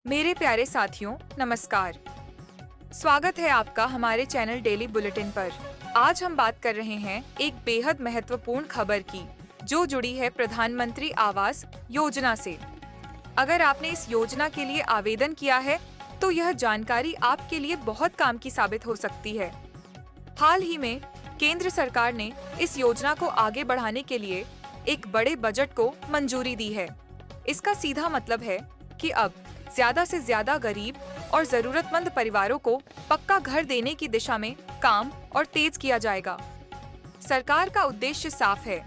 मेरे प्यारे साथियों, नमस्कार। स्वागत है आपका हमारे चैनल डेली बुलेटिन पर। आज हम बात कर रहे हैं एक बेहद महत्वपूर्ण खबर की, जो जुड़ी है प्रधानमंत्री आवास योजना से। अगर आपने इस योजना के लिए आवेदन किया है, तो यह जानकारी आपके लिए बहुत काम की साबित हो सकती है। हाल ही में केंद्र सरकार ने इस योजना को आगे बढ़ाने के लिए एक बड़े बजट को मंजूरी दी है। इसका सीधा मतलब है कि अब ज्यादा से ज्यादा गरीब और जरूरतमंद परिवारों को पक्का घर देने की दिशा में काम और तेज किया जाएगा। सरकार का उद्देश्य साफ है,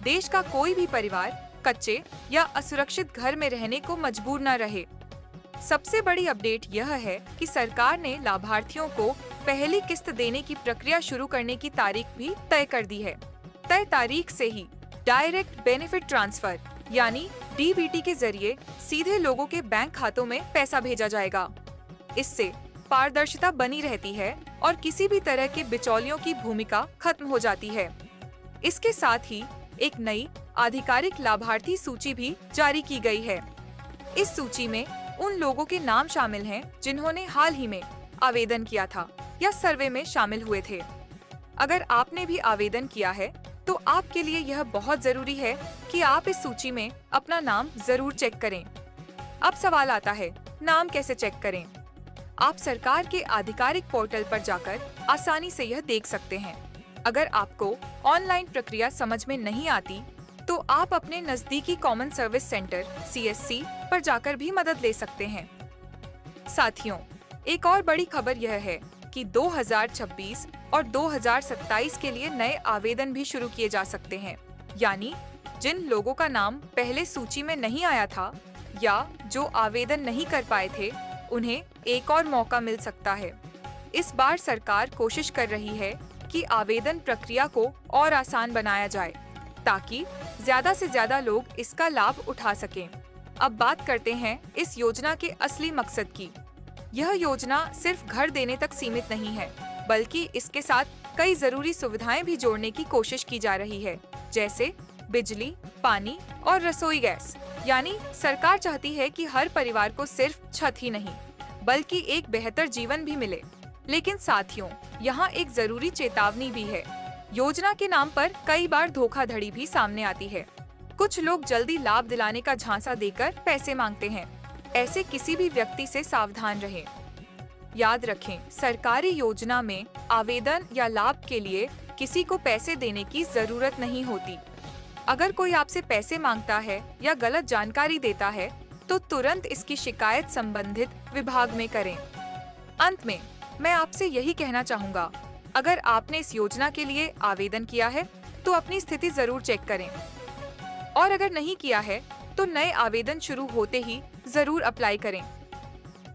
देश का कोई भी परिवार कच्चे या असुरक्षित घर में रहने को मजबूर न रहे। सबसे बड़ी अपडेट यह है कि सरकार ने लाभार्थियों को पहली किस्त देने की प्रक्रिया शुरू करने की तारीख भी तय कर दी है। तय तारीख से ही डायरेक्ट बेनिफिट ट्रांसफर यानी डीबीटी के जरिए सीधे लोगों के बैंक खातों में पैसा भेजा जाएगा। इससे पारदर्शिता बनी रहती है और किसी भी तरह के बिचौलियों की भूमिका खत्म हो जाती है। इसके साथ ही एक नई आधिकारिक लाभार्थी सूची भी जारी की गई है। इस सूची में उन लोगों के नाम शामिल हैं जिन्होंने हाल ही में आवेदन किया था या सर्वे में शामिल हुए थे। अगर आपने भी आवेदन किया है, तो आपके लिए यह बहुत जरूरी है कि आप इस सूची में अपना नाम जरूर चेक करें। अब सवाल आता है, नाम कैसे चेक करें? आप सरकार के आधिकारिक पोर्टल पर जाकर आसानी से यह देख सकते हैं। अगर आपको ऑनलाइन प्रक्रिया समझ में नहीं आती, तो आप अपने नजदीकी कॉमन सर्विस सेंटर (CSC) पर जाकर भी मदद ले सकते हैं। साथियों, एक और बड़ी खबर यह है कि 2026 और 2027 के लिए नए आवेदन भी शुरू किए जा सकते हैं। यानी जिन लोगों का नाम पहले सूची में नहीं आया था या जो आवेदन नहीं कर पाए थे, उन्हें एक और मौका मिल सकता है। इस बार सरकार कोशिश कर रही है कि आवेदन प्रक्रिया को और आसान बनाया जाए, ताकि ज्यादा से ज्यादा लोग इसका लाभ उठा सकें। अब बात करते हैं इस योजना के असली मकसद की। यह योजना सिर्फ घर देने तक सीमित नहीं है, बल्कि इसके साथ कई जरूरी सुविधाएं भी जोड़ने की कोशिश की जा रही है, जैसे बिजली, पानी और रसोई गैस। यानी सरकार चाहती है कि हर परिवार को सिर्फ छत ही नहीं, बल्कि एक बेहतर जीवन भी मिले। लेकिन साथियों, यहाँ एक जरूरी चेतावनी भी है। योजना के नाम पर कई बार धोखाधड़ी भी सामने आती है। कुछ लोग जल्दी लाभ दिलाने का झांसा देकर पैसे मांगते हैं। ऐसे किसी भी व्यक्ति से सावधान रहें। याद रखें, सरकारी योजना में आवेदन या लाभ के लिए किसी को पैसे देने की जरूरत नहीं होती। अगर कोई आपसे पैसे मांगता है या गलत जानकारी देता है, तो तुरंत इसकी शिकायत संबंधित विभाग में करें। अंत में मैं आपसे यही कहना चाहूँगा, अगर आपने इस योजना के लिए आवेदन किया है, तो अपनी स्थिति जरूर चेक करें। और अगर नहीं किया है, तो नए आवेदन शुरू होते ही जरूर अप्लाई करें।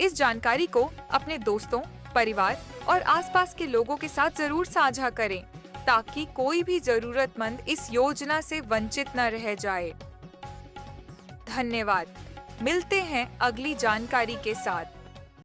इस जानकारी को अपने दोस्तों, परिवार और आसपास के लोगों के साथ जरूर साझा करें, ताकि कोई भी जरूरतमंद इस योजना से वंचित न रह जाए। धन्यवाद। मिलते हैं अगली जानकारी के साथ।